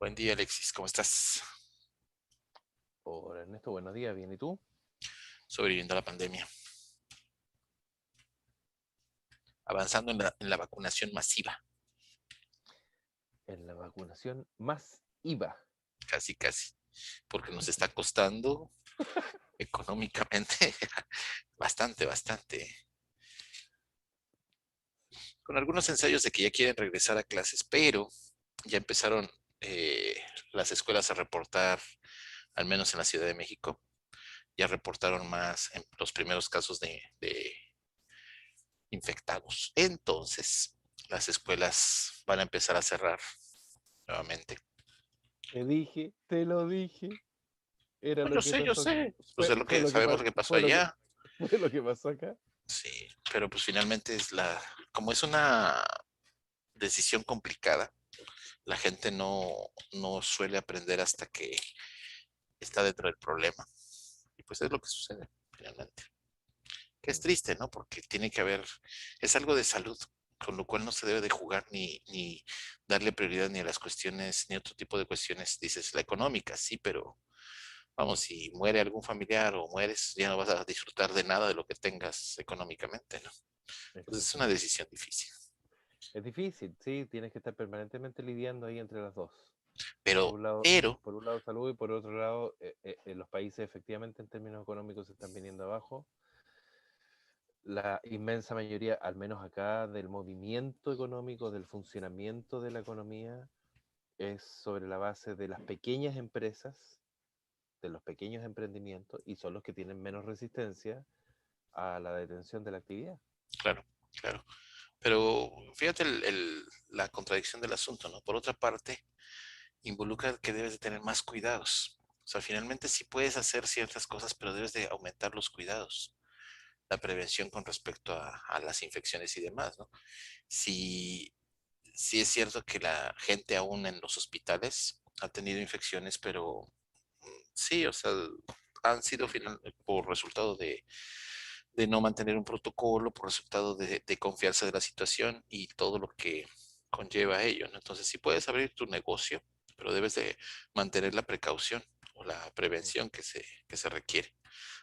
Buen día, Alexis. ¿Cómo estás? Hola Ernesto, buenos días, ¿bien y tú? Sobreviviendo a la pandemia. Avanzando en la vacunación masiva. En la vacunación más IVA. Casi, casi. Porque nos está costando económicamente bastante, bastante. Con algunos ensayos de que ya quieren regresar a clases, pero ya empezaron eh, las escuelas a reportar, al menos en la Ciudad de México, ya reportaron más en los primeros casos de infectados. Entonces, las escuelas van a empezar a cerrar nuevamente. Te dije, te lo dije, era No, lo que yo pasó. sé. Pues es Fue, lo fue que lo que sabemos lo que pasó fue lo que allá. fue lo que pasó acá. Sí, pero pues finalmente como es una decisión complicada, la gente no suele aprender hasta que está dentro del problema. Y pues es lo que sucede finalmente. Que es Mm. triste, ¿no? Porque tiene que haber, es algo de salud, con lo cual no se debe de jugar ni darle prioridad ni a las cuestiones, ni a otro tipo de cuestiones. Dices, la económica, sí, pero vamos, si muere algún familiar o mueres, ya no vas a disfrutar de nada de lo que tengas económicamente, ¿no? Entonces es una Exactamente. decisión difícil. Es difícil, sí, tienes que estar permanentemente lidiando ahí entre las dos. Pero, pero, Por un lado salud y por otro lado los países efectivamente en términos económicos se están viniendo abajo. La inmensa mayoría, al menos acá, del movimiento económico, del funcionamiento de la economía, es sobre la base de las pequeñas empresas, de los pequeños emprendimientos, y son los que tienen menos resistencia a la detención de la actividad. claro, claro. Pero fíjate la contradicción del asunto, ¿no? Por otra parte, involucra que debes de tener más cuidados. O sea, finalmente sí puedes hacer ciertas cosas, pero debes de aumentar los cuidados, la prevención con respecto a las infecciones y demás, ¿no? Sí, sí es cierto que la gente aún en los hospitales ha tenido infecciones, pero sí, o sea, han sido por resultado de no mantener un protocolo, por resultado de confianza de la situación y todo lo que conlleva ello, ¿no? Entonces, sí puedes abrir tu negocio, pero debes de mantener la precaución o la prevención que se requiere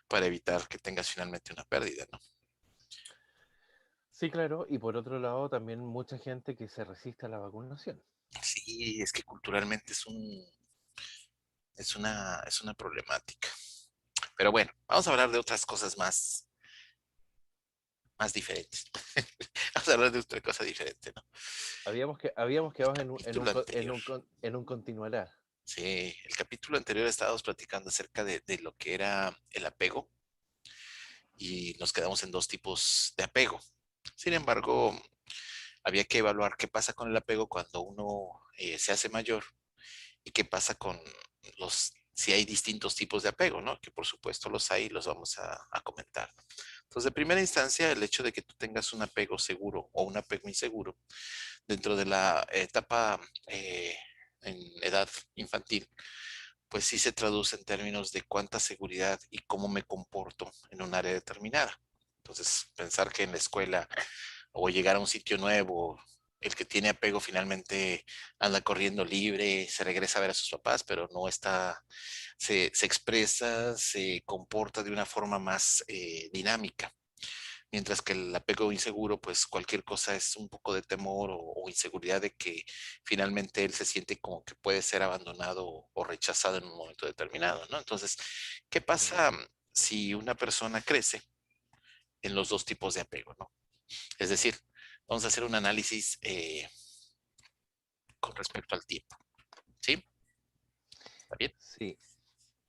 para evitar que tengas finalmente una pérdida, ¿no? Sí, claro, y por otro lado también mucha gente que se resiste a la vacunación. Sí, es que culturalmente es una problemática. Pero bueno, vamos a hablar de otras cosas más diferentes. Vamos a hablar de otra cosa diferente, ¿no? Habíamos El quedado capítulo anterior. en un continuará. Sí, el capítulo anterior estábamos platicando acerca de lo que era el apego y nos quedamos en dos tipos de apego. Sin embargo, había que evaluar qué pasa con el apego cuando uno se hace mayor y qué pasa con si hay distintos tipos de apego, ¿no? Que por supuesto los hay y los vamos a comentar. Entonces, de primera instancia, el hecho de que tú tengas un apego seguro o un apego inseguro dentro de la etapa en edad infantil, pues sí se traduce en términos de cuánta seguridad y cómo me comporto en un área determinada. Entonces, pensar que en la escuela o llegar a un sitio nuevo, el que tiene apego finalmente anda corriendo libre, se regresa a ver a sus papás, pero no está, se expresa, se comporta de una forma más dinámica. Mientras que el apego inseguro, pues cualquier cosa es un poco de temor o inseguridad de que finalmente él se siente como que puede ser abandonado o rechazado en un momento determinado, ¿no? Entonces, ¿qué Mm. pasa si una persona crece en los dos tipos de apego, ¿no? Es decir, vamos a hacer un análisis con respecto al tiempo, ¿sí? ¿Está bien? Sí,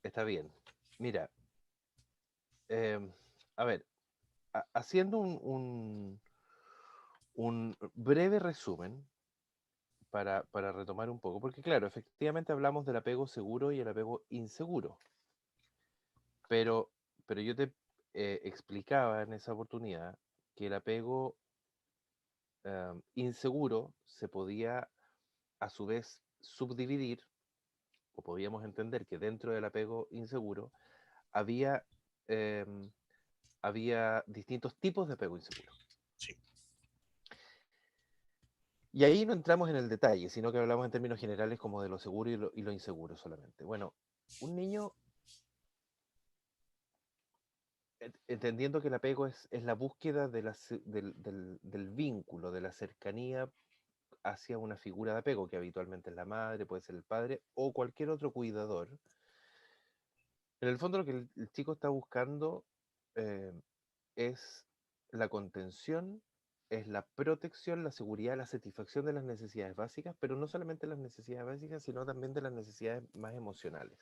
está bien. Mira, em, a ver, haciendo un breve resumen para retomar un poco, porque claro, efectivamente hablamos del apego seguro y el apego inseguro, pero, pero yo te explicaba en esa oportunidad que el apego inseguro se podía a su vez subdividir, o podíamos entender que dentro del apego inseguro había, em, había distintos tipos de apego inseguro. Sí. Y ahí no entramos en el detalle, sino que hablamos en términos generales como de lo seguro y lo inseguro solamente. Bueno, un niño, entendiendo que el apego es la búsqueda de del vínculo, de la cercanía hacia una figura de apego, que habitualmente es la madre, puede ser el padre o cualquier otro cuidador. En el fondo lo que el chico está buscando eh, es la contención, es la protección, la seguridad, la satisfacción de las necesidades básicas, pero no solamente las necesidades básicas, sino también de las necesidades más emocionales,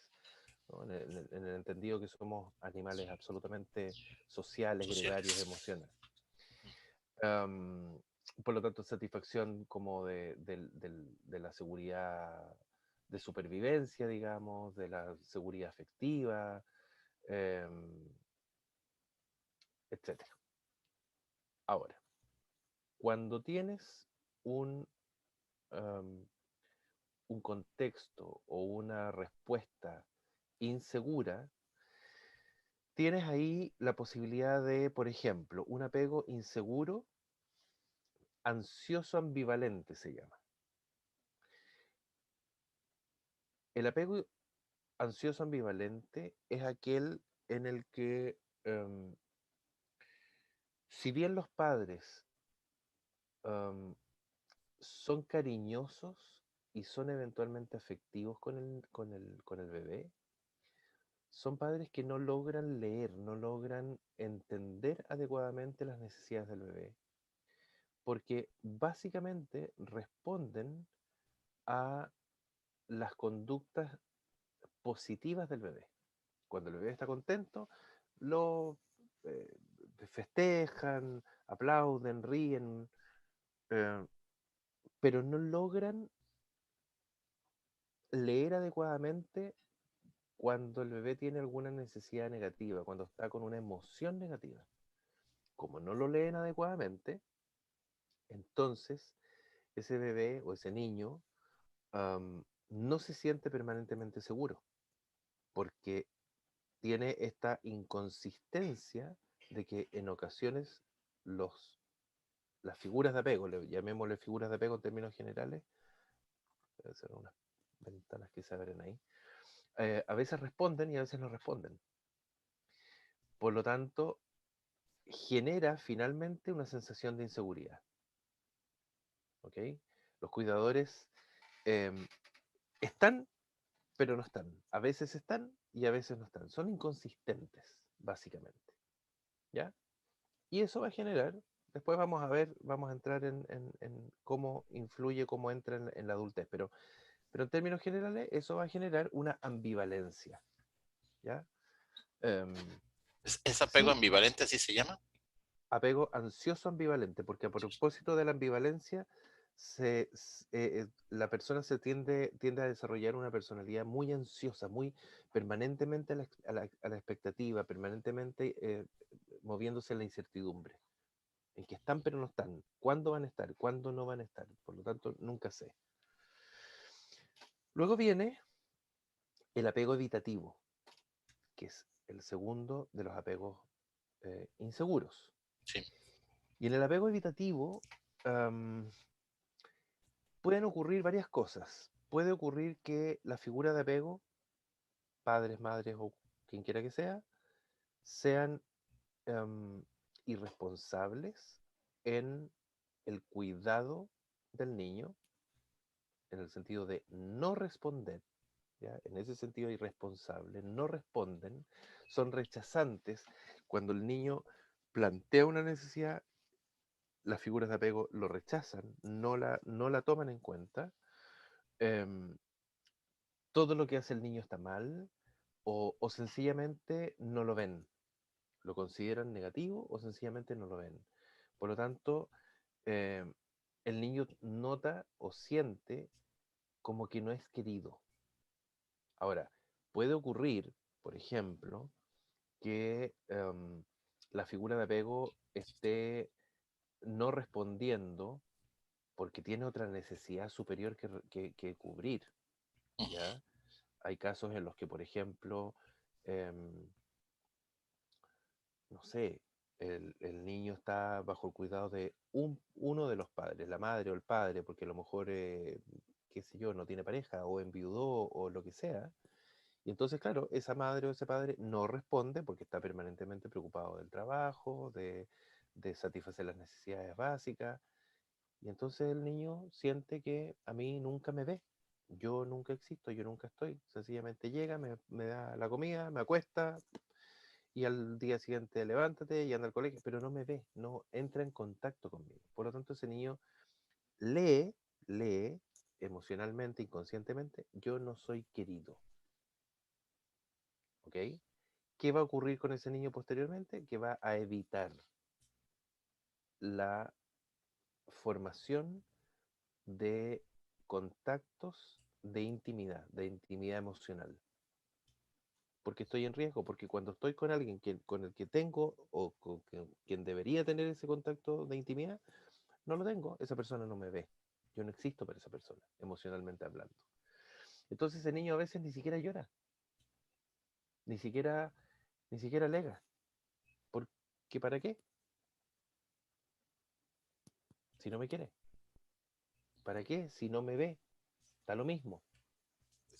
¿no? En el entendido que somos animales absolutamente sociales, gregarios, sociales. emocionales. Am, por lo tanto, satisfacción como de la seguridad de supervivencia, digamos, de la seguridad afectiva, em, etcétera. Ahora, cuando tienes un, am, un contexto o una respuesta insegura, tienes ahí la posibilidad de, por ejemplo, un apego inseguro, ansioso ambivalente se llama. El apego ansioso ambivalente es aquel en el que, si bien los padres em, son cariñosos y son eventualmente afectivos con el bebé, son padres que no logran leer, no logran entender adecuadamente las necesidades del bebé, porque básicamente responden a las conductas positivas del bebé. Cuando el bebé está contento, lo eh, festejan, aplauden, ríen, eh, pero no logran leer adecuadamente cuando el bebé tiene alguna necesidad negativa, cuando está con una emoción negativa. Como no lo leen adecuadamente, entonces ese bebé o ese niño no se siente permanentemente seguro, porque tiene esta inconsistencia de que en ocasiones los, las figuras de apego, llamémosle figuras de apego en términos generales, deben ser unas ventanas que se abren ahí, a veces responden y a veces no responden. Por lo tanto, genera finalmente una sensación de inseguridad. ¿Ok? Los cuidadores eh, están, pero no están. A veces están y a veces no están. Son inconsistentes, básicamente. ¿Ya? Y eso va a generar, después vamos a ver, vamos a entrar en cómo influye, cómo entra en la adultez, pero en términos generales eso va a generar una ambivalencia. ¿Ya? Em, ¿Es apego sí, ambivalente, así se llama? apego ansioso ambivalente, porque a propósito de la ambivalencia, la persona tiende a desarrollar una personalidad muy ansiosa, muy permanentemente a la expectativa, permanentemente moviéndose en la incertidumbre, en que están pero no están, cuándo van a estar, cuándo no van a estar, por lo tanto nunca sé. Luego viene el apego evitativo, que es el segundo de los apegos inseguros. Sí. Y en el apego evitativo, um, pueden ocurrir varias cosas. Puede ocurrir que la figura de apego, padres, madres o quien quiera que sea, sean em, irresponsables en el cuidado del niño, en el sentido de no responder, ¿ya? En ese sentido irresponsable, no responden, son rechazantes. Cuando el niño plantea una necesidad, las figuras de apego lo rechazan, no la toman en cuenta. Em, Todo lo que hace el niño está mal o sencillamente no lo ven, lo consideran negativo o sencillamente no lo ven. Por lo tanto, eh, el niño nota o siente como que no es querido. Ahora, puede ocurrir, por ejemplo, que la figura de apego esté no respondiendo porque tiene otra necesidad superior que cubrir, ¿ya? Hay casos en los que, por ejemplo, no sé, el niño está bajo el cuidado de uno de los padres, la madre o el padre, porque a lo mejor, qué sé yo, no tiene pareja o enviudó o lo que sea. Y entonces, claro, esa madre o ese padre no responde porque está permanentemente preocupado del trabajo, de satisfacer las necesidades básicas. Y entonces el niño siente que a mí nunca me ve. Yo nunca existo, yo nunca estoy. Sencillamente llega, me da la comida, me acuesta y al día siguiente levántate y anda al colegio, pero no me ve, no entra en contacto conmigo. Por lo tanto, ese niño lee emocionalmente, inconscientemente, yo no soy querido. ¿Ok? ¿Qué va a ocurrir con ese niño posteriormente? Que va a evitar la formación de contactos de intimidad emocional. Porque estoy en riesgo, porque cuando estoy con alguien con el que tengo o con quien debería tener ese contacto de intimidad, no lo tengo, esa persona no me ve. Yo no existo para esa persona, emocionalmente hablando. Entonces ese niño a veces ni siquiera llora, ni siquiera, ni siquiera alega. ¿Porque para qué? Si no me quiere. ¿Para qué? Si no me ve. Da lo mismo.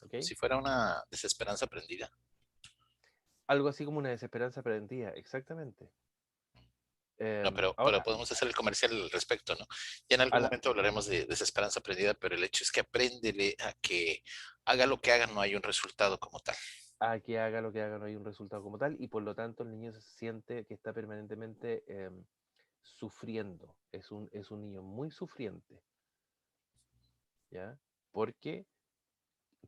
¿Ok? Si fuera una desesperanza aprendida. Algo así como una desesperanza pretendida, exactamente. No, pero Ahora, podemos hacer el comercial al respecto, ¿no? Ya en algún a la, momento hablaremos de desesperanza aprendida, pero el hecho es que apréndele a que haga lo que haga, no hay un resultado como tal. a que haga lo que haga no hay un resultado como tal y por lo tanto el niño se siente que está permanentemente sufriendo. Es un niño muy sufriente, ¿ya? Porque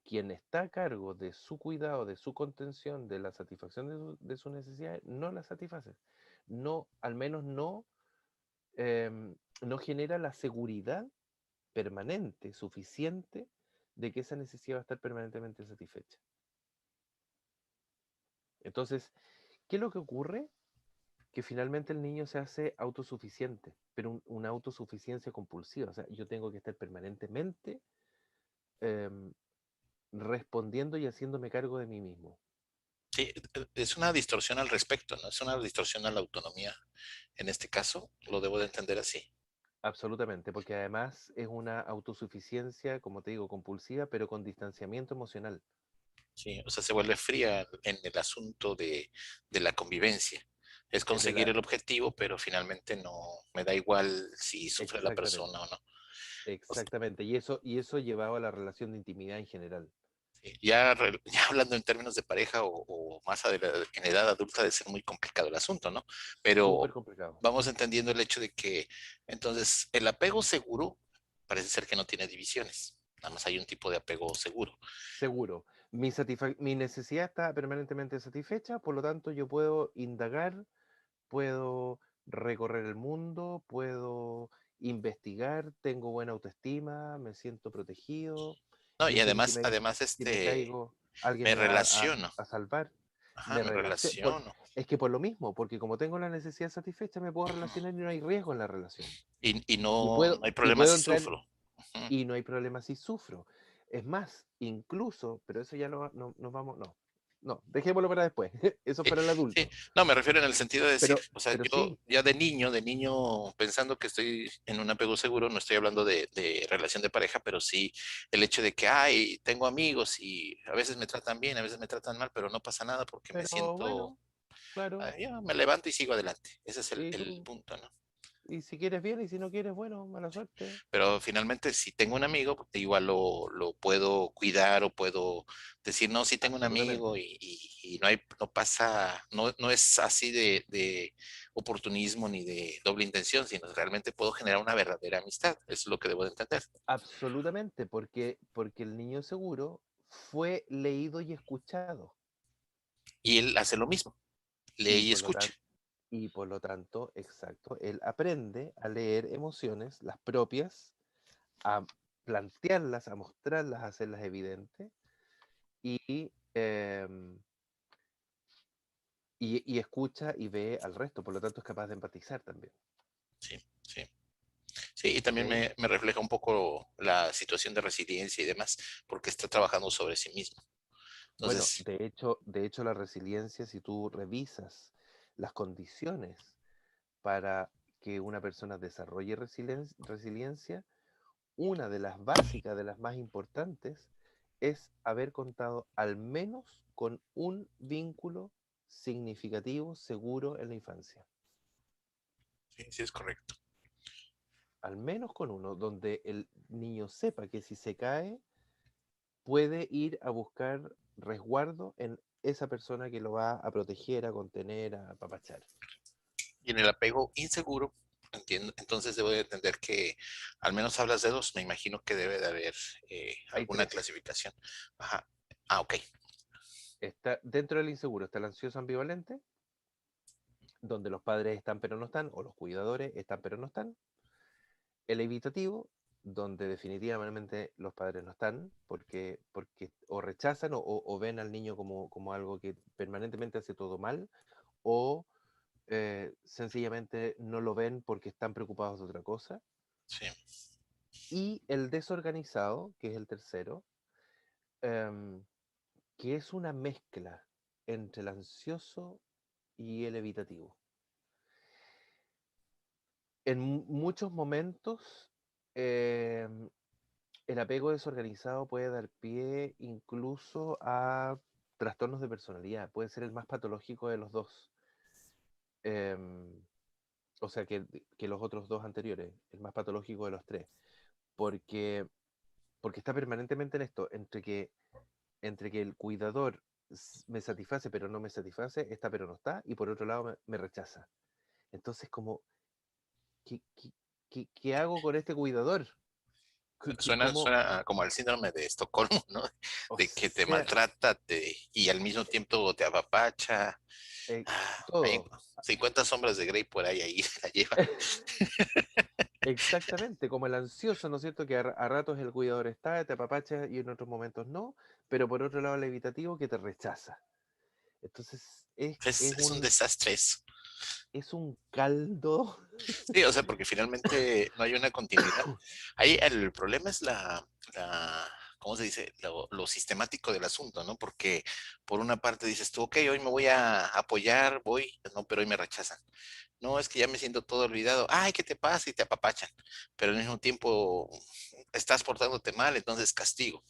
quien está a cargo de su cuidado, de su contención, de la satisfacción de sus necesidades, no la satisface. No, al menos no genera la seguridad permanente, suficiente, de que esa necesidad va a estar permanentemente satisfecha. Entonces, ¿qué es lo que ocurre? Que finalmente el niño se hace autosuficiente, pero una autosuficiencia compulsiva. O sea, yo tengo que estar permanentemente em, respondiendo y haciéndome cargo de mí mismo. Sí, es una distorsión al respecto, ¿no? Es una distorsión a la autonomía. En este caso, lo debo de entender así. Absolutamente, porque además es una autosuficiencia, como te digo, compulsiva, pero con distanciamiento emocional. Sí, o sea, se vuelve fría en el asunto de la convivencia. Es De conseguir la, el objetivo, pero finalmente no me da igual si sufre la exactamente, persona o no. O sea, exactamente. Y eso llevaba a la relación de intimidad en general. sí, ya, ya hablando en términos de pareja o más en edad adulta, debe ser muy complicado el asunto, ¿no? Súper Pero complicado. vamos entendiendo el hecho de que entonces el apego seguro parece ser que no tiene divisiones. Nada más hay un tipo de apego seguro. Seguro. Mi necesidad está permanentemente satisfecha, por lo tanto yo puedo indagar, puedo recorrer el mundo, puedo investigar, tengo buena autoestima, me siento protegido, No, y yo sé que además, si me caigo, alguien me me va relaciono. a salvar. Ajá, Me me relaciono. relaciono. Es que por lo mismo, porque como tengo la necesidad satisfecha, me puedo relacionar y no hay riesgo en la relación. Y Y no, puedo, no hay y problema puedo si entrar sufro. Ujú. y no hay problema si sufro. Es más, incluso, pero eso ya no nos vamos, no, dejémoslo para después, eso es Sí, para el sí. adulto. No, me refiero en el sentido de decir, o sea, Pero yo sí, ya de niño, pensando que estoy en un apego seguro, no estoy hablando de relación de pareja, pero sí el hecho de que, ay, tengo amigos y a veces me tratan bien, a veces me tratan mal, pero no pasa nada porque me pero siento, bueno, claro, yo me levanto y sigo adelante. Ese es y el tú, punto, ¿no? y si quieres bien, y si no quieres, bueno, mala suerte. Pero finalmente, si tengo un amigo, pues, igual lo puedo cuidar o puedo decir, no, sí tengo un amigo Absolutamente, y no hay, no pasa, no es así de oportunismo ni de doble intención, sino realmente puedo generar una verdadera amistad. Eso es lo que debo de entender. absolutamente, porque el niño seguro fue leído y escuchado, Y él hace lo mismo, lee y y por lo escucha. tanto, exacto, él aprende a leer emociones, las propias, a plantearlas, a mostrarlas, a hacerlas evidentes y, y escucha y ve al resto, por lo tanto es capaz de empatizar también. Sí, sí. Sí, y ¿Ok? también me refleja un poco la situación de resiliencia y demás, porque está trabajando sobre sí mismo. Bueno, Entonces, de hecho la resiliencia, si tú revisas las condiciones para que una persona desarrolle resiliencia, una de las básicas, de las más importantes, es haber contado al menos con un vínculo significativo, seguro en la infancia. Sí, sí, es correcto. Al menos con uno, donde el niño sepa que si se cae, puede ir a buscar resguardo en esa persona que lo va a proteger, a contener, a apapachar. Y en el apego inseguro, entiendo, entonces debo de entender que al menos hablas de dos, me imagino que debe de haber Hay alguna tres. clasificación. Ajá. Ah, ok. Está, dentro del inseguro está el ansioso ambivalente, donde los padres están pero no están, o los cuidadores están pero no están. El evitativo, donde definitivamente los padres no están, porque o rechazan o ven al niño como algo que permanentemente hace todo mal, o sencillamente no lo ven porque están preocupados de otra cosa. Sí. Y el desorganizado, que es el tercero, em, que es una mezcla entre el ansioso y el evitativo. En muchos momentos, em, el apego desorganizado puede dar pie incluso a trastornos de personalidad, puede ser el más patológico de los dos. Em, o sea, que los otros dos anteriores, el más patológico de los tres, porque, porque está permanentemente en esto, entre que el cuidador me satisface pero no me satisface, está pero no está, y por otro lado me rechaza. Entonces, como, ¿qué hago con este cuidador? ¿Cómo? Suena como el síndrome de Estocolmo, ¿no? O De que te sea, maltrata y al mismo tiempo te apapacha. eh, Hay todo. 50 sombras de Grey por ahí se la lleva. Exactamente, como el ansioso, ¿no es cierto? Que a ratos el cuidador está, te apapacha y en otros momentos no, pero por otro lado el evitativo que te rechaza. Entonces Es un desastre eso. es un caldo. Sí, o sea, porque finalmente no hay una continuidad. Ahí el problema es ¿cómo se dice? Lo sistemático del asunto, ¿no? Porque por una parte dices tú, ok, hoy me voy a apoyar, voy, no, pero hoy me rechazan. No, es que ya me siento todo olvidado. Ay, ¿qué te pasa? Y te apapachan. Pero al mismo tiempo estás portándote mal, entonces castigo.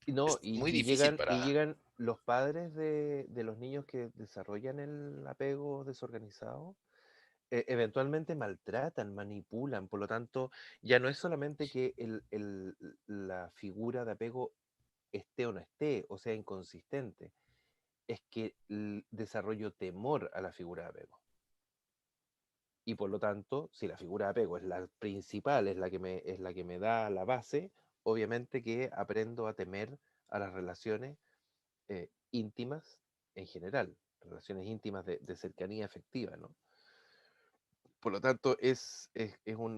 Y no, Es muy y difícil y para. llegan los padres de los niños que desarrollan el apego desorganizado, eventualmente maltratan, manipulan, por lo tanto, ya no es solamente que la figura de apego esté o no esté, o sea, inconsistente, es que desarrollo temor a la figura de apego. Y por lo tanto, si la figura de apego es la principal, es la que me da la base, obviamente que aprendo a temer a las relaciones íntimas en general, relaciones íntimas de cercanía afectiva, ¿no? Por lo tanto, es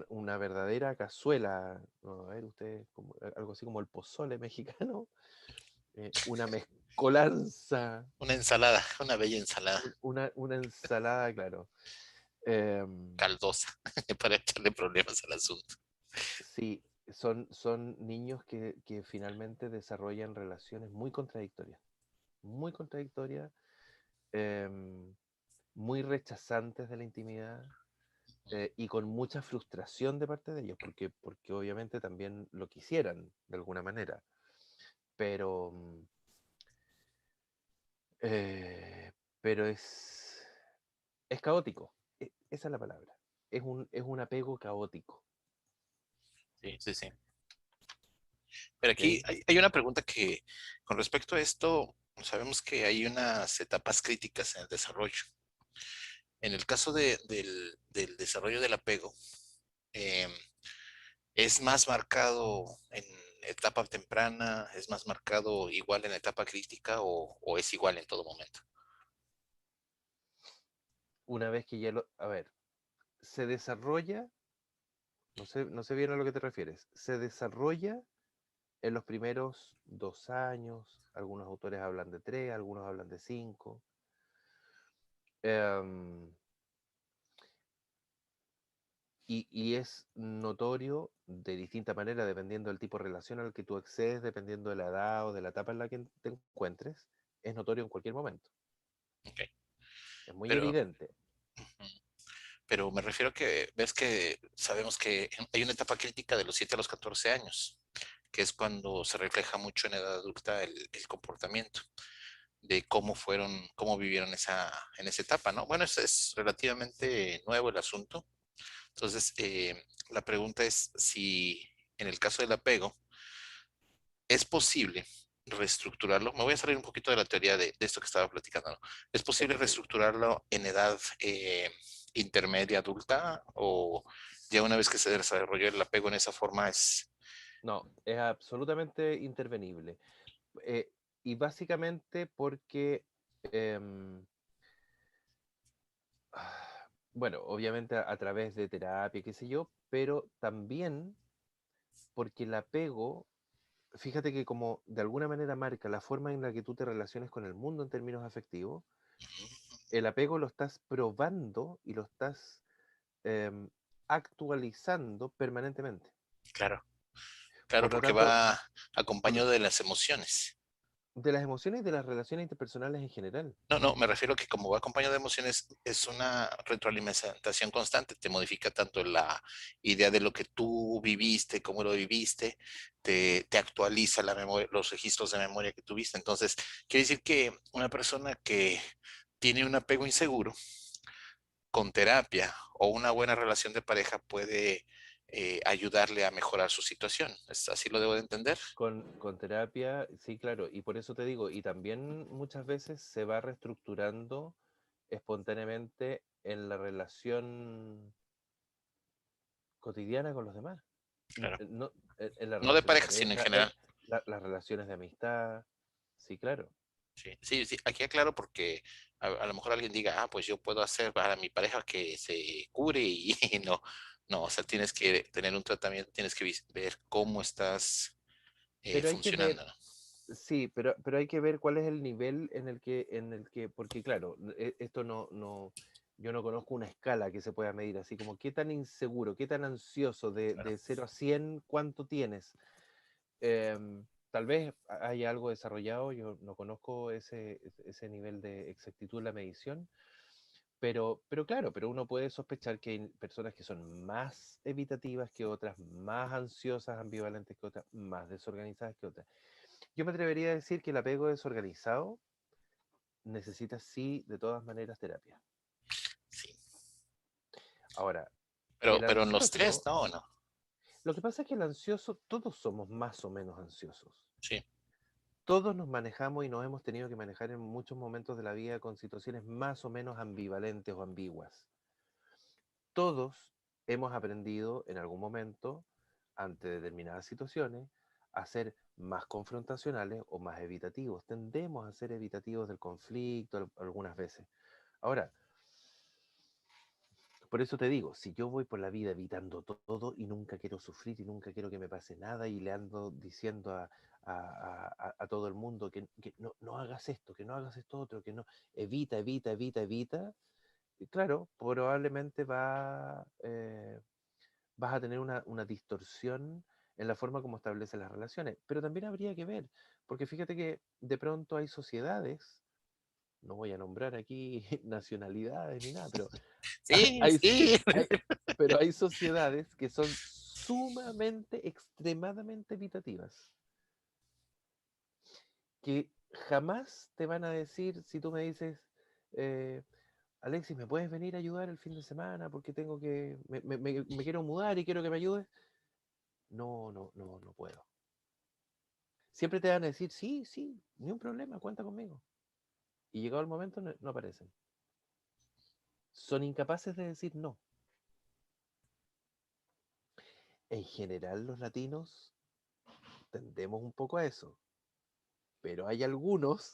una verdadera cazuela, ¿no? A ver, ustedes, algo así como el pozole mexicano, una mezcolanza, Una ensalada, una bella ensalada una ensalada, claro. Em, caldosa para echarle problemas al asunto. sí, son niños que finalmente desarrollan relaciones muy contradictorias, em, muy rechazantes de la intimidad, y con mucha frustración de parte de ellos, porque obviamente también lo quisieran de alguna manera, pero, eh, pero es caótico, esa es la palabra, es un apego caótico, Sí, sí, sí. Pero aquí ¿ok? hay una pregunta que con respecto a esto, sabemos que hay unas etapas críticas en el desarrollo. En el caso del desarrollo del apego, eh, ¿es más marcado en etapa temprana? ¿Es más marcado igual en etapa crítica o es igual en todo momento? Una vez que ya a ver, se desarrolla, no sé bien a lo que te refieres, se desarrolla en los primeros 2 años, algunos autores hablan de 3, algunos hablan de 5. em, y es notorio de distinta manera, dependiendo del tipo de relación al que tú accedes, dependiendo de la edad o de la etapa en la que te encuentres, es notorio en cualquier momento. Ok. Es muy Pero evidente. pero me refiero a que ves que sabemos que hay una etapa crítica de los 7 a los 14 años, que es cuando se refleja mucho en edad adulta el comportamiento de cómo fueron, cómo vivieron en esa etapa, ¿no? Bueno, es relativamente nuevo el asunto. Entonces, la pregunta es si en el caso del apego es posible reestructurarlo. Me voy a salir un poquito de la teoría de esto que estaba platicando, ¿no? ¿Es posible Ok. reestructurarlo en edad intermedia adulta o ya una vez que se desarrolló el apego en esa forma es... No, es absolutamente intervenible. Eh, y básicamente porque, em, bueno, obviamente a través de terapia, qué sé yo, pero también porque el apego, fíjate que como de alguna manera marca la forma en la que tú te relaciones con el mundo en términos afectivos, el apego lo estás probando y lo estás em, actualizando permanentemente. Claro, claro, Por lo porque tanto, va por- acompañado de las emociones. de las emociones y de las relaciones interpersonales en general. No, no, me refiero que como va acompañado de emociones, es una retroalimentación constante. Te modifica tanto la idea de lo que tú viviste, cómo lo viviste, te actualiza la memoria, los registros de memoria que tuviste. Entonces, quiere decir que una persona que tiene un apego inseguro, con terapia o una buena relación de pareja puede ayudarle a mejorar su situación. ¿Así lo debo de entender? Con terapia, sí, claro, y por eso te digo, y también muchas veces se va reestructurando espontáneamente en la relación cotidiana con los demás. Claro. No, en la No de relación de pareja, sino en pareja, general. las relaciones de amistad, sí, claro. Sí, sí, sí, aquí aclaro porque a lo mejor alguien diga, ah, pues yo puedo hacer para mi pareja que se cure y, y no, no, o sea, tienes que tener un tratamiento, tienes que ver cómo estás Pero hay que ver, funcionando, ¿no? sí, pero hay que ver cuál es el nivel en el que, porque claro, esto yo no conozco una escala que se pueda medir, así como qué tan inseguro, qué tan ansioso Claro. de 0 a 100 cuánto tienes. Tal vez haya algo desarrollado, yo no conozco ese nivel de exactitud en la medición, pero claro, pero uno puede sospechar que hay personas que son más evitativas que otras, más ansiosas, ambivalentes que otras, más desorganizadas que otras. Yo me atrevería a decir que el apego desorganizado necesita sí, de todas maneras, terapia. Sí, Ahora, el pero en los tres, ansioso, no, no, lo que pasa es que el ansioso, todos somos más o menos ansiosos. sí, Todos nos manejamos y nos hemos tenido que manejar en muchos momentos de la vida con situaciones más o menos ambivalentes o ambiguas. Todos hemos aprendido en algún momento, ante determinadas situaciones, a ser más confrontacionales o más evitativos. Tendemos a ser evitativos del conflicto algunas veces. Ahora, por eso te digo, si yo voy por la vida evitando todo y nunca quiero sufrir y nunca quiero que me pase nada y le ando diciendo a todo el mundo que no, no hagas esto, que no hagas esto otro, que no, evita, evita, evita, evita, y claro, probablemente vas a tener una distorsión en la forma como estableces las relaciones. Pero también habría que ver, porque fíjate que de pronto hay sociedades, no voy a nombrar aquí nacionalidades ni nada, pero sí, hay, sí, hay- pero hay sociedades que son sumamente, extremadamente evitativas, que jamás te van a decir, si tú me dices, eh, Alexis, ¿me puedes venir a ayudar el fin de semana? Porque me quiero mudar y quiero que me ayudes. No, no, no, no puedo. Siempre te van a decir, sí, sí, ni un problema, cuenta conmigo. Y llegado el momento no, no aparecen. Son incapaces de decir no. En general los latinos tendemos un poco a eso, pero hay algunos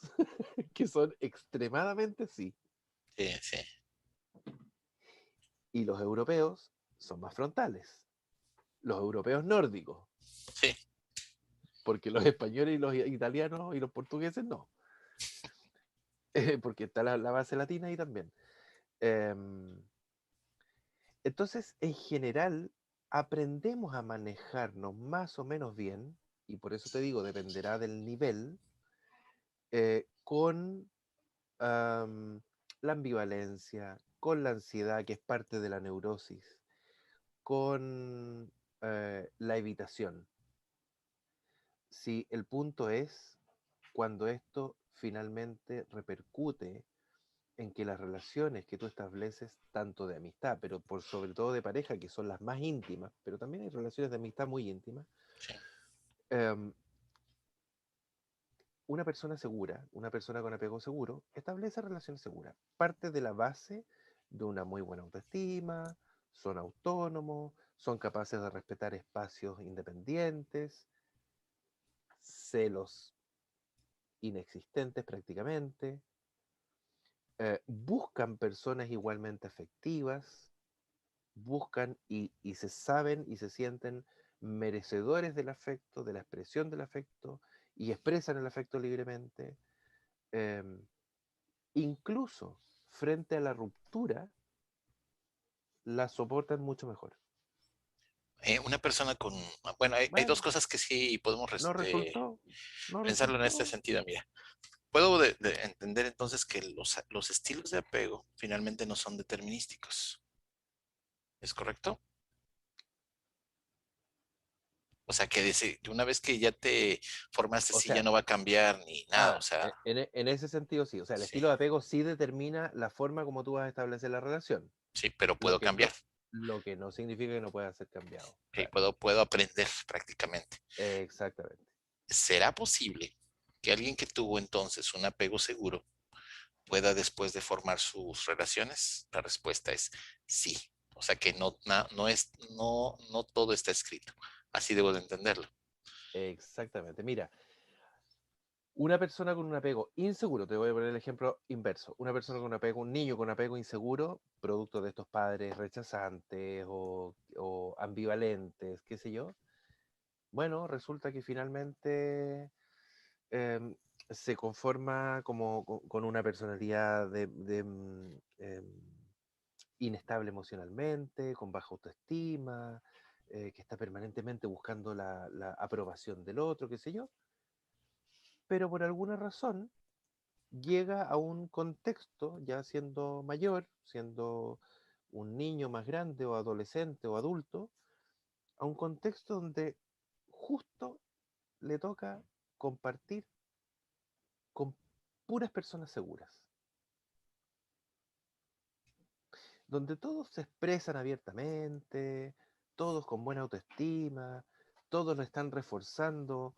que son extremadamente sí. sí, sí, Y los europeos son más frontales. Los europeos nórdicos, sí, porque los españoles y los italianos y los portugueses no. Porque está la base latina ahí también. Em, entonces, en general, aprendemos a manejarnos más o menos bien, y por eso te digo, dependerá del nivel, con la ambivalencia, con la ansiedad, que es parte de la neurosis, con la evitación. Si el punto es cuando esto finalmente repercute en que las relaciones que tú estableces, tanto de amistad, pero por sobre todo de pareja, que son las más íntimas, pero también hay relaciones de amistad muy íntimas, Sí. em, una persona segura, una persona con apego seguro, establece relaciones seguras. Parte de la base de una muy buena autoestima, son autónomos, son capaces de respetar espacios independientes, celos inexistentes prácticamente, buscan personas igualmente afectivas, buscan y se saben y se sienten merecedores del afecto, de la expresión del afecto, y expresan el afecto libremente. em, Incluso frente a la ruptura, la soportan mucho mejor. Una persona con, bueno, hay dos Bueno, cosas que sí podemos no resultó, no pensarlo en este resultó. sentido. Mira, puedo de entender entonces que los estilos de apego finalmente no son determinísticos. ¿Es correcto? O sea, que una vez que ya te formaste, O sí, ya sea, no va a cambiar ni nada. O sea, en ese sentido sí. O sea, el sí, estilo de apego sí determina la forma como tú vas a establecer la relación. sí, pero Lo puedo que cambiar. no, lo que no significa que no pueda ser cambiado. Sí, Claro. puedo aprender prácticamente. Exactamente. ¿Será posible que alguien que tuvo entonces un apego seguro pueda después de formar sus relaciones? La respuesta es sí. O sea que no todo está escrito. Así debo de entenderlo. Exactamente. Mira, una persona con un apego inseguro, te voy a poner el ejemplo inverso. Una persona con un apego, un niño con apego inseguro, producto de estos padres rechazantes o ambivalentes, qué sé yo. Bueno, resulta que finalmente em, se conforma como con una personalidad inestable emocionalmente, con baja autoestima, que está permanentemente buscando la aprobación del otro, qué sé yo. Pero por alguna razón llega a un contexto, ya siendo mayor, siendo un niño más grande o adolescente o adulto, a un contexto donde justo le toca compartir con puras personas seguras, donde todos se expresan abiertamente, todos con buena autoestima, todos lo están reforzando.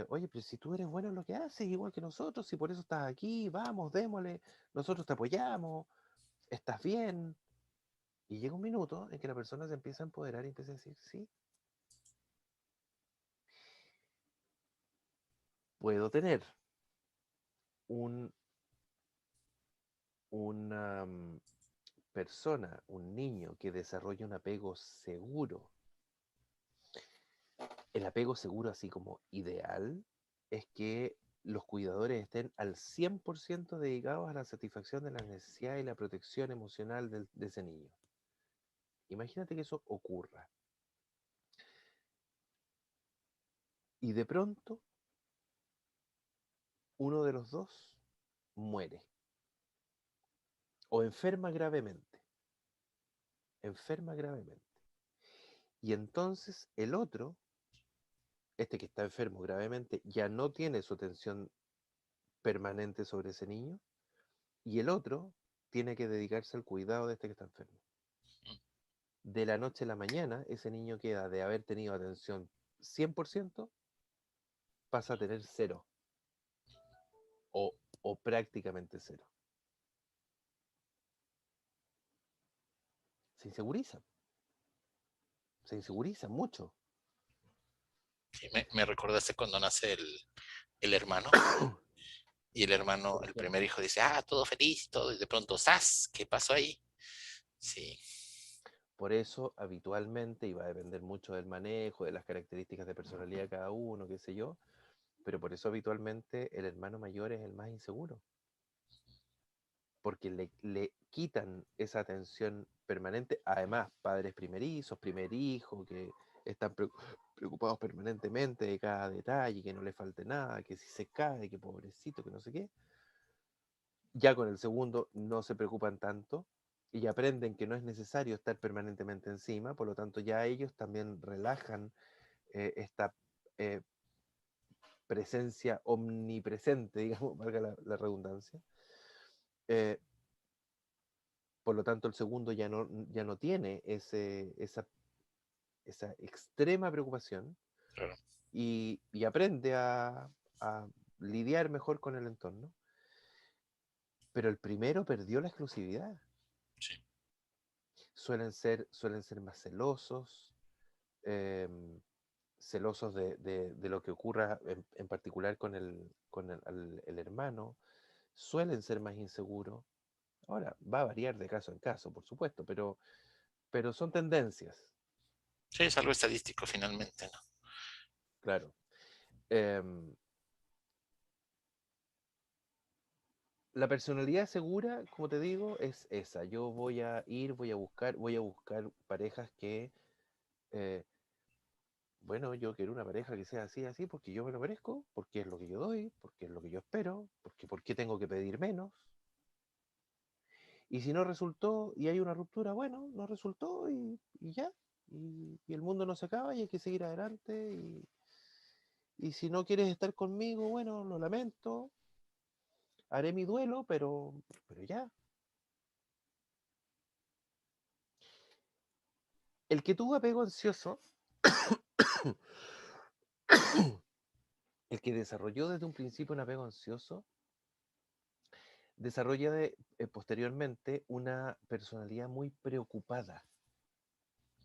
Oye, pero si tú eres bueno en lo que haces, igual que nosotros, si por eso estás aquí, vamos, démosle, nosotros te apoyamos, estás bien. Y llega un minuto en que la persona se empieza a empoderar y empieza a decir, sí, puedo tener un, una persona, un niño que desarrolla un apego seguro. El apego seguro, así como ideal, es que los cuidadores estén al 100% dedicados a la satisfacción de las necesidades y la protección emocional de ese niño. Imagínate que eso ocurra. Y de pronto, uno de los dos muere o enferma gravemente. Enferma gravemente. Y entonces el otro, este que está enfermo gravemente, ya no tiene su atención permanente sobre ese niño y el otro tiene que dedicarse al cuidado de este que está enfermo. De la noche a la mañana, ese niño queda de haber tenido atención 100%, pasa a tener cero o prácticamente cero. Se inseguriza, se inseguriza mucho. Sí, me recordaste cuando nace el hermano. Y el hermano, Por el primer ejemplo. hijo dice, todo feliz, todo, y de pronto, ¡zas! ¿Qué pasó ahí? Sí, Por eso, habitualmente, y va a depender mucho del manejo, de las características de personalidad de cada uno, qué sé yo, pero por eso habitualmente el hermano mayor es el más inseguro, porque le quitan esa atención permanente. Además, padres primerizos, primer hijo, que están preocupados permanentemente de cada detalle, que no le falte nada, que si se cae, que pobrecito, que no sé qué. Ya con el segundo no se preocupan tanto y aprenden que no es necesario estar permanentemente encima, por lo tanto ya ellos también relajan esta eh, presencia omnipresente, digamos, valga la redundancia. Eh, por lo tanto, el segundo ya no tiene esa extrema preocupación Claro, y aprende a lidiar mejor con el entorno. Pero el primero perdió la exclusividad. sí, Suelen ser más celosos, em, celosos de lo que ocurra en particular con el hermano, suelen ser más inseguros. Ahora, va a variar de caso en caso, por supuesto, pero son tendencias, sí, es algo estadístico finalmente, ¿no? claro. Em, la personalidad segura, como te digo, es esa. Yo voy a buscar parejas que, eh, bueno, yo quiero una pareja que sea así, así, porque yo me lo merezco, porque es lo que yo doy, porque es lo que yo espero, porque ¿por qué tengo que pedir menos? Y si no resultó y hay una ruptura, bueno, no resultó y ya. Y el mundo no se acaba y hay que seguir adelante. Y si no quieres estar conmigo, bueno, lo lamento, haré mi duelo, pero ya. El que tuvo apego ansioso, el que desarrolló desde un principio un apego ansioso, desarrolla posteriormente una personalidad muy preocupada,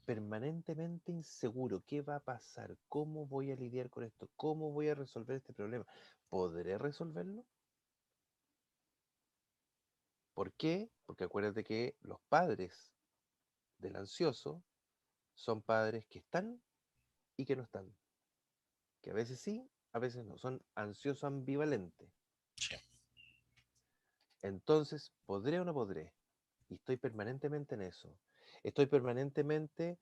permanentemente inseguro. ¿Qué va a pasar? ¿Cómo voy a lidiar con esto? ¿Cómo voy a resolver este problema? ¿Podré resolverlo? ¿Por qué? Porque acuérdate que los padres del ansioso son padres que están y que no están, que a veces sí, a veces no, son ansioso ambivalentes. Sí, Entonces, ¿podré o no podré? Y estoy permanentemente en eso. Estoy permanentemente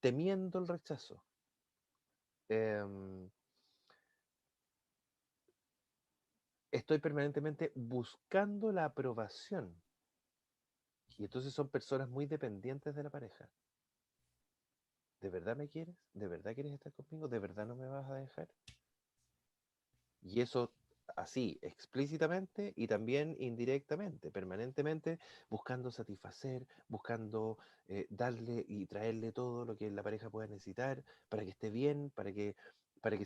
temiendo el rechazo. Em, estoy permanentemente buscando la aprobación. Y entonces son personas muy dependientes de la pareja. ¿De verdad me quieres? ¿De verdad quieres estar conmigo? ¿De verdad no me vas a dejar? Y eso así, explícitamente y también indirectamente, permanentemente buscando satisfacer, buscando darle y traerle todo lo que la pareja pueda necesitar para que esté bien, para que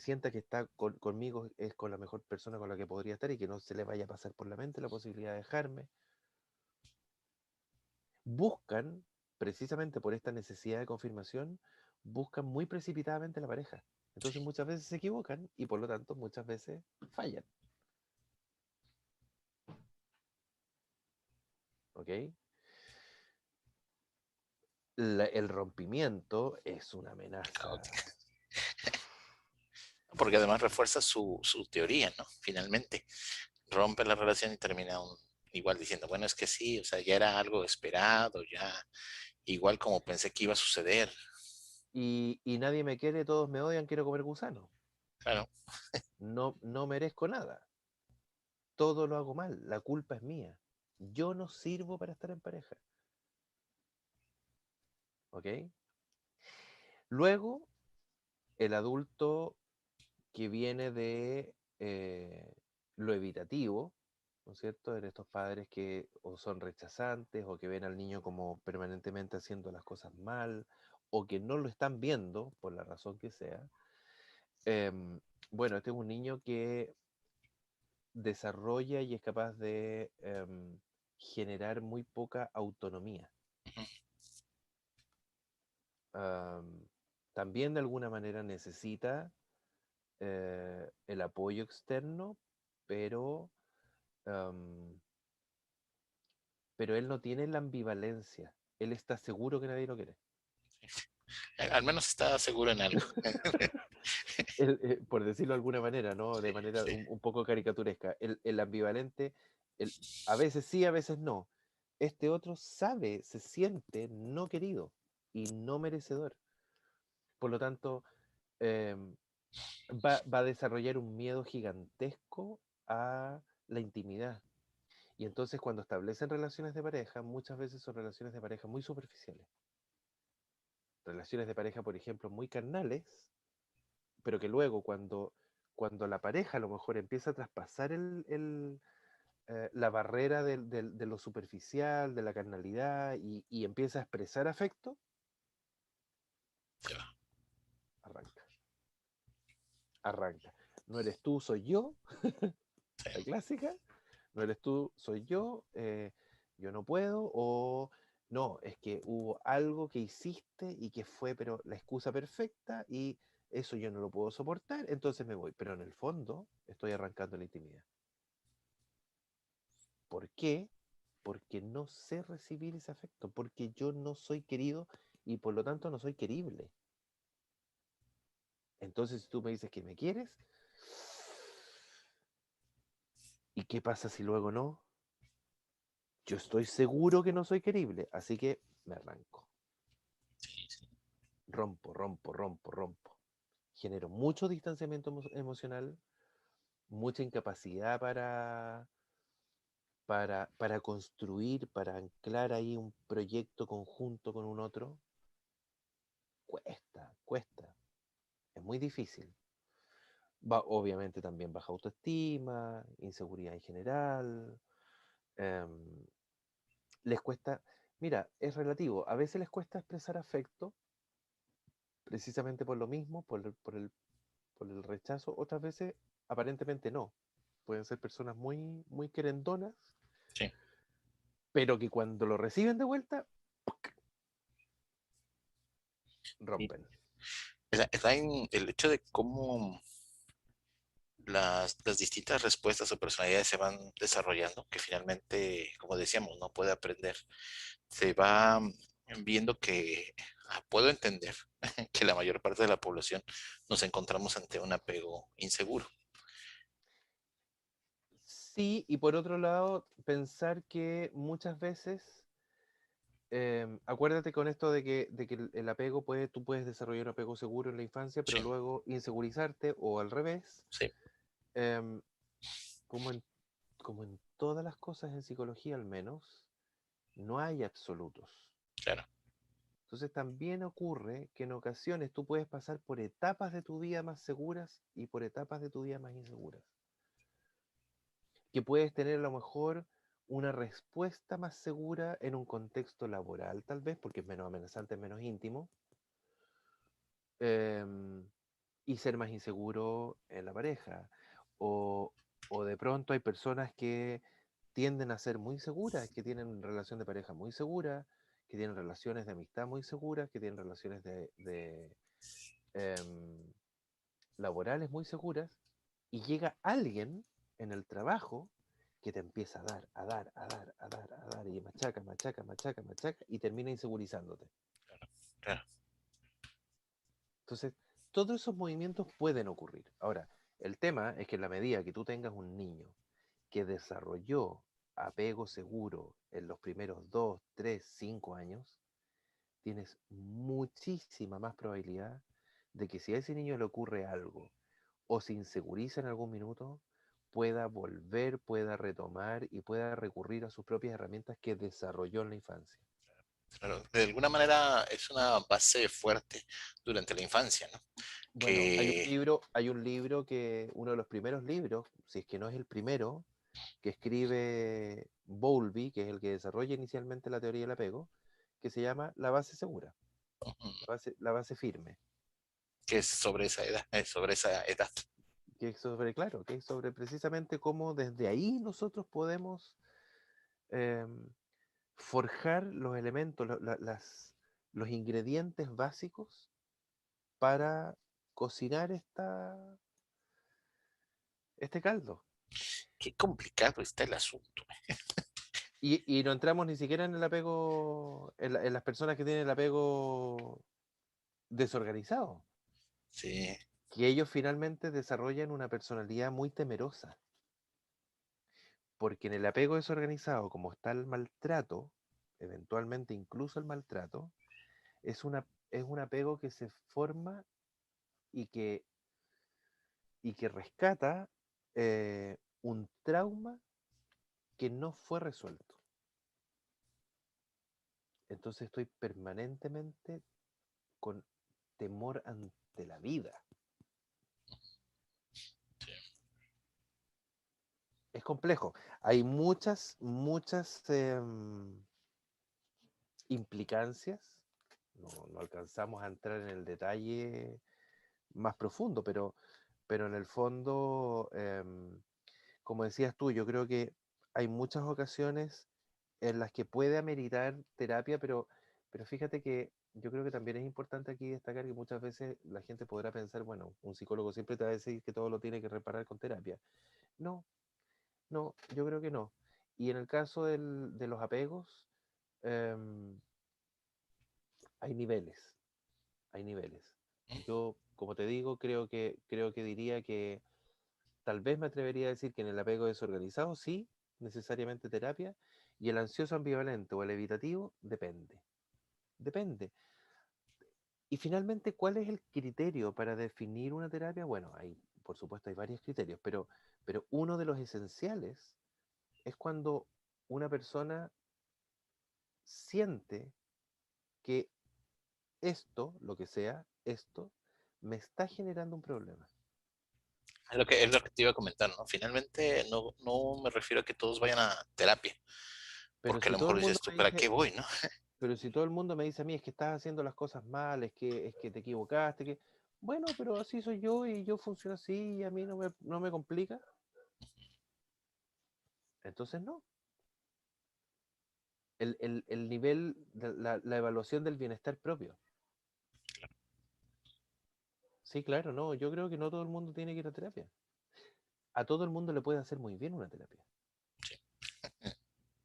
sienta que está conmigo, es con la mejor persona con la que podría estar y que no se le vaya a pasar por la mente la posibilidad de dejarme. Buscan, precisamente por esta necesidad de confirmación, buscan muy precipitadamente la pareja. Entonces muchas veces se equivocan y por lo tanto muchas veces fallan. ¿Ok? El rompimiento es una caótica. amenaza. Porque además refuerza su teoría, ¿no? Finalmente, rompe la relación y termina igual diciendo, bueno, es que sí, o sea, ya era algo esperado, ya igual como pensé que iba a suceder. Y nadie me quiere, todos me odian, quiero comer gusano. Claro, No merezco nada. Todo lo hago mal. La culpa es mía. Yo no sirvo para estar en pareja. ¿Ok? Luego, el adulto que viene de lo evitativo, ¿no es cierto? En estos padres que o son rechazantes o que ven al niño como permanentemente haciendo las cosas mal o que no lo están viendo por la razón que sea. Em, bueno, este es un niño que desarrolla y es capaz de generar muy poca autonomía. Am, también de alguna manera necesita el apoyo externo, pero, am, pero él no tiene la ambivalencia. Él está seguro que nadie lo quiere. al menos está seguro en algo. Por decirlo de alguna manera, ¿no? De Sí, manera sí, un poco caricaturesca. El ambivalente, el, a veces sí, a veces no. Este otro sabe, se siente no querido y no merecedor. Por lo tanto, em, va a desarrollar un miedo gigantesco a la intimidad. Y entonces cuando establecen relaciones de pareja, muchas veces son relaciones de pareja muy superficiales. Relaciones de pareja, por ejemplo, muy carnales, pero que luego cuando la pareja a lo mejor empieza a traspasar la barrera de lo superficial, de la carnalidad, y empieza a expresar afecto, Se va. arranca, arranca. No eres tú, soy yo, la Sí. clásica, no eres tú, soy yo no puedo, o no, es que hubo algo que hiciste y que fue, pero la excusa perfecta, y eso yo no lo puedo soportar, entonces me voy. Pero en el fondo estoy arrancando la intimidad. ¿Por qué? Porque no sé recibir ese afecto, porque yo no soy querido y por lo tanto no soy querible. Entonces, si tú me dices que me quieres, ¿y qué pasa si luego no? Yo estoy seguro que no soy querible, así que me arranco. Sí, sí. Rompo, rompo, rompo, rompo. Genero mucho distanciamiento emocional, mucha incapacidad para construir, para anclar ahí un proyecto conjunto con un otro. Cuesta, cuesta. Es muy difícil. Obviamente también baja autoestima, inseguridad en general. em, Les cuesta, mira, es relativo. A veces les cuesta expresar afecto precisamente por lo mismo, por el rechazo. Otras veces aparentemente no. Pueden ser personas muy, muy querendonas, Sí. pero que cuando lo reciben de vuelta, Sí. rompen. Está en el hecho de cómo las distintas respuestas o personalidades se van desarrollando, que finalmente, como decíamos, no puede aprender. Se va viendo que puedo entender que la mayor parte de la población nos encontramos ante un apego inseguro. Sí, y por otro lado, pensar que muchas veces, acuérdate con esto de que el apego tú puedes desarrollar un apego seguro en la infancia, pero Sí, luego insegurizarte, o al revés, sí, em, como en, como en todas las cosas en psicología al menos, no hay absolutos. claro. Entonces también ocurre que en ocasiones tú puedes pasar por etapas de tu vida más seguras y por etapas de tu vida más inseguras. Que puedes tener a lo mejor una respuesta más segura en un contexto laboral, tal vez, porque es menos amenazante, es menos íntimo, em, y ser más inseguro en la pareja. O, o de pronto hay personas que tienden a ser muy seguras, que tienen relación de pareja muy segura, que tienen relaciones de amistad muy seguras, que tienen relaciones em, laborales muy seguras, y llega alguien en el trabajo que te empieza a dar, a dar, a dar, a dar, a dar, y machaca, machaca, machaca, machaca, y termina insegurizándote. Claro. Entonces, todos esos movimientos pueden ocurrir. Ahora, el tema es que en la medida que tú tengas un niño que desarrolló apego seguro en los primeros 2, 3, 5 años, tienes muchísima más probabilidad de que si a ese niño le ocurre algo o se inseguriza en algún minuto, pueda volver, pueda retomar y pueda recurrir a sus propias herramientas que desarrolló en la infancia. Claro. De alguna manera es una base fuerte durante la infancia, ¿no? Bueno, Que hay un libro que, uno de los primeros libros, si es que no es el primero, que escribe Bowlby, que es el que desarrolla inicialmente la teoría del apego, que se llama La base segura, ujú, la base firme, que es sobre esa edad, sobre esa edad. que es sobre, claro, que es sobre precisamente cómo desde ahí nosotros podemos eh, forjar los elementos, los ingredientes básicos para cocinar este caldo. Qué complicado está el asunto. Y no entramos ni siquiera en el apego, en las personas que tienen el apego desorganizado, Sí. que ellos finalmente desarrollan una personalidad muy temerosa, porque en el apego desorganizado, como está el maltrato, eventualmente incluso el maltrato, es un apego que se forma y que rescata un trauma que no fue resuelto. Entonces estoy permanentemente con temor ante la vida. Sí. Es complejo. Hay muchas implicancias. No alcanzamos a entrar en el detalle más profundo, pero en el fondo, como decías tú, yo creo que hay muchas ocasiones en las que puede ameritar terapia, pero fíjate que yo creo que también es importante aquí destacar que muchas veces la gente podrá pensar, bueno, un psicólogo siempre te va a decir que todo lo tiene que reparar con terapia. No, no, yo creo que no. Y en el caso de los apegos, em, hay niveles, hay niveles. Yo, como te digo, creo que diría que tal vez me atrevería a decir que en el apego desorganizado sí, necesariamente terapia, y el ansioso ambivalente o el evitativo depende. Depende. Y finalmente, ¿cuál es el criterio para definir una terapia? Bueno, por supuesto, hay varios criterios, pero uno de los esenciales es cuando una persona siente que esto, lo que sea, esto, me está generando un problema. Es lo que te iba a comentar, ¿no? Finalmente no me refiero a que todos vayan a terapia, Pero porque a si lo todo el mejor mundo dices tú, me ¿para dice, qué voy, no? pero si todo el mundo me dice a mí es que estás haciendo las cosas mal, es que te equivocaste, que bueno, pero así soy yo y yo funciono así y a mí no me complica, entonces no. El nivel, de la evaluación del bienestar propio. Sí, claro, no, yo creo que no todo el mundo tiene que ir a terapia. A todo el mundo le puede hacer muy bien una terapia.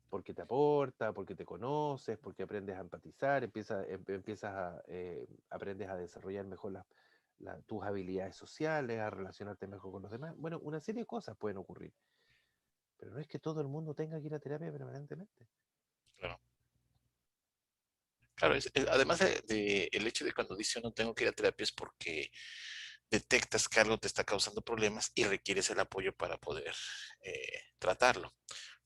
Porque te aporta, porque te conoces, porque aprendes a empatizar, aprendes a desarrollar mejor tus habilidades sociales, a relacionarte mejor con los demás. Bueno, una serie de cosas pueden ocurrir, pero no es que todo el mundo tenga que ir a terapia permanentemente. Claro. Claro, además de el hecho de cuando dice uno tengo que ir a terapia es porque detectas que algo te está causando problemas y requieres el apoyo para poder tratarlo.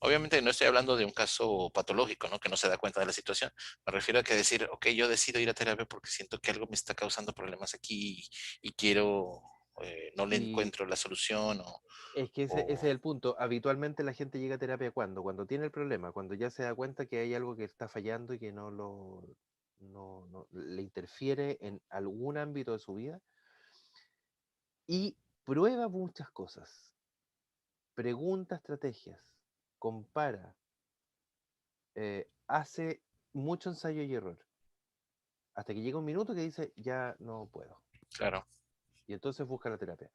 Obviamente no estoy hablando de un caso patológico, ¿no? Que no se da cuenta de la situación. Me refiero a que decir, ok, yo decido ir a terapia porque siento que algo me está causando problemas aquí y quiero, no le Y encuentro la solución es que ese es o el punto. Habitualmente la gente llega a terapia cuando tiene el problema, cuando ya se da cuenta que hay algo que está fallando y que no le interfiere en algún ámbito de su vida y prueba muchas cosas, pregunta estrategias, compara, hace mucho ensayo y error, hasta que llega un minuto que dice, ya no puedo. claro. Y entonces busca la terapia.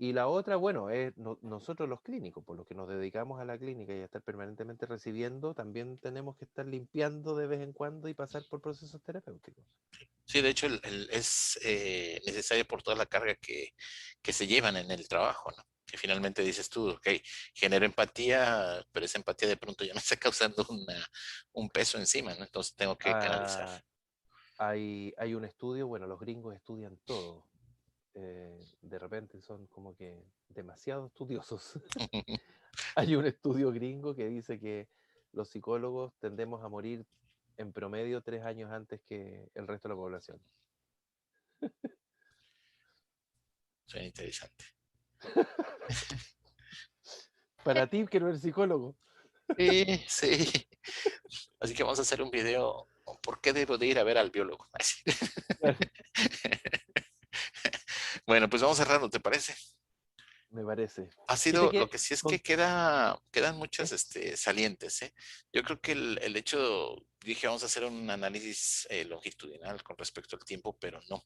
Y la otra, bueno, es nosotros los clínicos, por los que nos dedicamos a la clínica y a estar permanentemente recibiendo, también tenemos que estar limpiando de vez en cuando y pasar por procesos terapéuticos. Sí, de hecho es necesario por toda la carga que se llevan en el trabajo, ¿no? Que finalmente dices tú, ok, genero empatía, pero esa empatía de pronto ya me está causando un peso encima, ¿no? Entonces tengo que canalizar. Ah, hay un estudio, bueno, los gringos estudian todo. De repente son como que demasiado estudiosos. Hay un estudio gringo que dice que los psicólogos tendemos a morir en promedio 3 años antes que el resto de la población. Suena interesante. Para ti, que no eres psicólogo. Sí, sí. Así que vamos a hacer un video. ¿Por qué debo de ir a ver al biólogo? Así. Bueno, pues vamos cerrando, ¿te parece? Me parece. Ha Fíjate sido, lo que que sí es que con- quedan muchas es- salientes, ¿eh? Yo creo que el hecho, dije, vamos a hacer un análisis longitudinal con respecto al tiempo, pero no.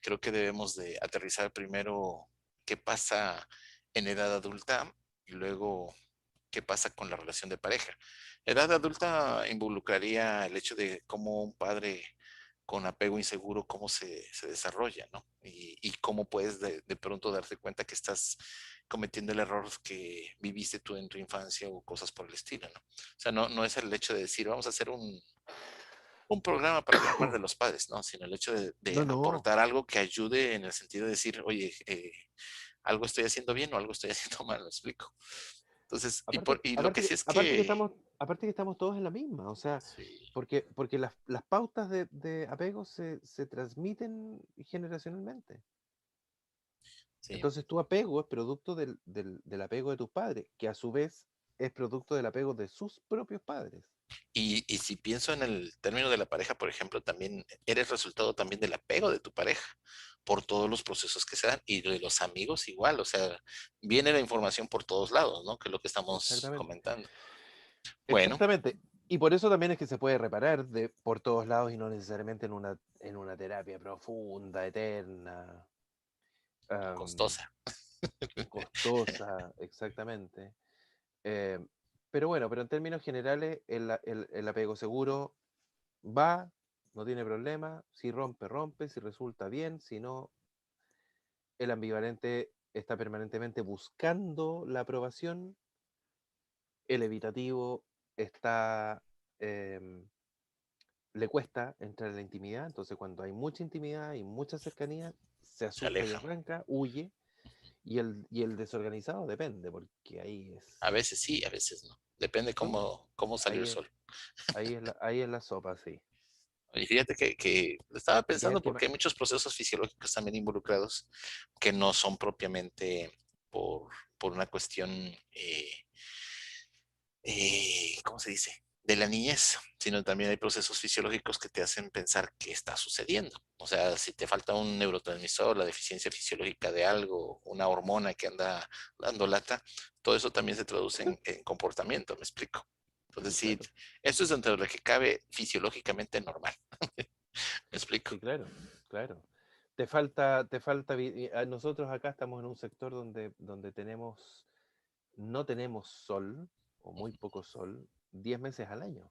Creo que debemos de aterrizar primero qué pasa en edad adulta y luego qué pasa con la relación de pareja. Edad adulta involucraría el hecho de cómo un padre con apego inseguro, cómo se desarrolla, ¿no? Y cómo puedes de pronto darte cuenta que estás cometiendo el error que viviste tú en tu infancia o cosas por el estilo, ¿no? O sea, no es el hecho de decir, vamos a hacer un programa para hablar de los padres, ¿no? Sino el hecho de No, no. aportar algo que ayude en el sentido de decir, oye, algo estoy haciendo bien o algo estoy haciendo mal, ¿me explico? Entonces, Aparte, y lo que aparte, sí es que, aparte que estamos todos en la misma, o sea, sí, porque las pautas de apego se transmiten generacionalmente. sí. Entonces tu apego es producto del apego de tus padres, que a su vez es producto del apego de sus propios padres. Y si pienso en el término de la pareja, por ejemplo, también eres resultado también del apego de tu pareja por todos los procesos que se dan y de los amigos igual, o sea, viene la información por todos lados, ¿no? Que es lo que estamos Exactamente. comentando. Bueno, Exactamente. Y por eso también es que se puede reparar por todos lados y no necesariamente en una terapia profunda, eterna, am, costosa. costosa, exactamente. Eh, pero bueno, pero en términos generales, el apego seguro va, no tiene problema, si rompe, rompe, si resulta bien, si no, el ambivalente está permanentemente buscando la aprobación, el evitativo está, em, le cuesta entrar en la intimidad, entonces cuando hay mucha intimidad y mucha cercanía, se Se asusta y aleja. arranca, huye, y el desorganizado depende, porque ahí A veces sí, a veces no. Depende ¿no? cómo salió el Ahí es, sol. ahí es la sopa, sí. Y fíjate que estaba Ya pensando el que porque hay muchos procesos fisiológicos también involucrados que no son propiamente por, por una cuestión, ¿cómo se dice? De la niñez, sino también hay procesos fisiológicos que te hacen pensar qué está sucediendo. O sea, si te falta un neurotransmisor, la deficiencia fisiológica de algo, una hormona que anda dando lata, todo eso también se traduce en comportamiento, ¿me explico? Entonces, sí, sí, claro, esto es dentro de lo que cabe fisiológicamente normal. ¿Me explico? sí, claro, claro. Nosotros acá estamos en un sector donde no tenemos sol, o muy poco sol, 10 meses al año.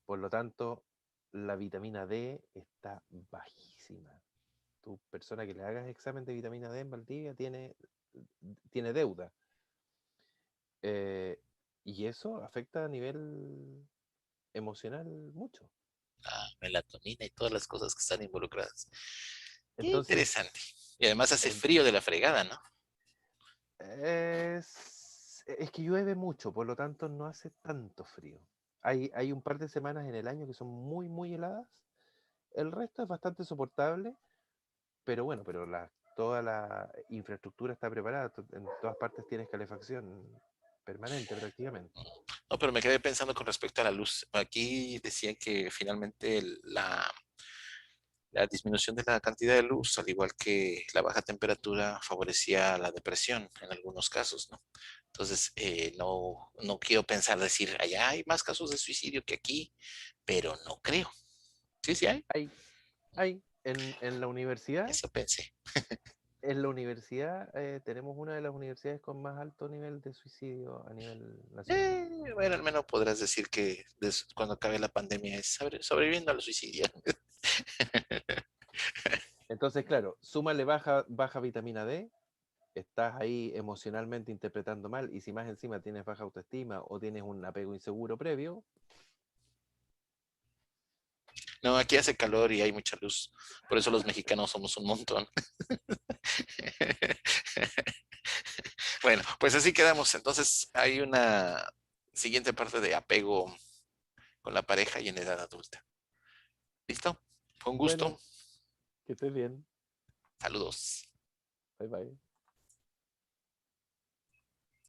Por lo tanto, la vitamina D está bajísima. Tu persona que le hagas examen de vitamina D en Valdivia tiene deuda. Eh, y eso afecta a nivel emocional mucho. La melatonina y todas las cosas que están involucradas. Qué interesante. Entonces, Y además hace en- frío de la fregada, ¿no? es que llueve mucho, por lo tanto no hace tanto frío. Hay un par de semanas en el año que son muy, muy heladas. El resto es bastante soportable, pero bueno, toda la infraestructura está preparada. En todas partes tienes calefacción permanente prácticamente. No, pero me quedé pensando con respecto a la luz. Aquí decían que finalmente la disminución de la cantidad de luz, al igual que la baja temperatura, favorecía la depresión en algunos casos, ¿no? Entonces, no quiero pensar, decir, allá hay más casos de suicidio que aquí, pero no creo. Sí, sí hay. Hay, hay en la universidad. Eso pensé. En la universidad tenemos una de las universidades con más alto nivel de suicidio a nivel nacional. Bueno, al menos podrás decir que cuando acabe la pandemia es sobreviviendo al suicidio. Entonces, claro, súmale baja vitamina D, estás ahí emocionalmente interpretando mal, y si más encima tienes baja autoestima o tienes un apego inseguro previo, No, aquí hace calor y hay mucha luz. Por eso los mexicanos somos un montón. Bueno, pues así quedamos. Entonces hay una siguiente parte de apego con la pareja y en edad adulta. ¿Listo? Fue un gusto. bueno, que estés bien. Saludos. Bye bye.